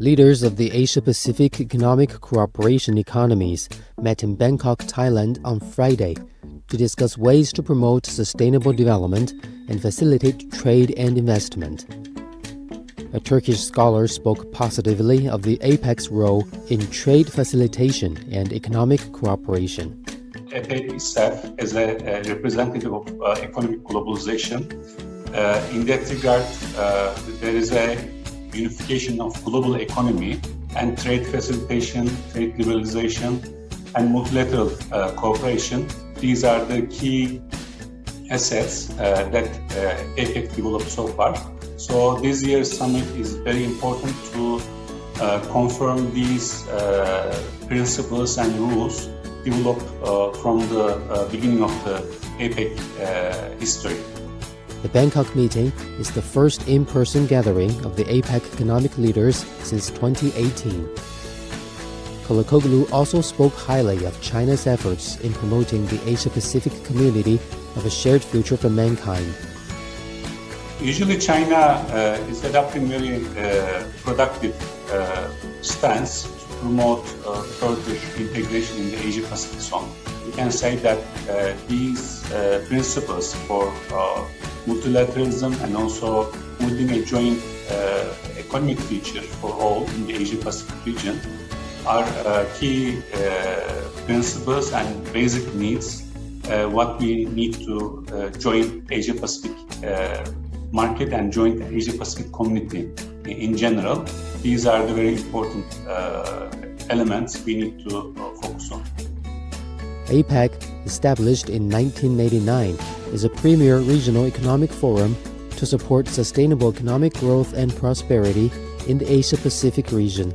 Leaders of the Asia-Pacific Economic Cooperation economies met in Bangkok, Thailand on Friday to discuss ways to promote sustainable development and facilitate trade and investment. A Turkish scholar spoke positively of the APEC's role in trade facilitation and economic cooperation. APEC itself is a representative of economic globalization. In that regard, there is a unification of global economy and trade facilitation, trade liberalization, and multilateral cooperation. These are the key assets that APEC developed so far. So this year's summit is very important to confirm these principles and rules developed from the beginning of the APEC history. The Bangkok meeting is the first in-person gathering of the APEC economic leaders since 2018. Kılıçdaroğlu also spoke highly of China's efforts in promoting the Asia-Pacific community of a shared future for mankind. Usually China is adopting very productive stance to promote further integration in the Asia-Pacific zone. We can say that these principles for multilateralism and also building a joint economic future for all in the Asia-Pacific region are key principles and basic needs what we need to join Asia-Pacific market and join the Asia-Pacific community in general. These are the very important elements we need to focus on. APEC, established in 1989, is a premier regional economic forum to support sustainable economic growth and prosperity in the Asia-Pacific region.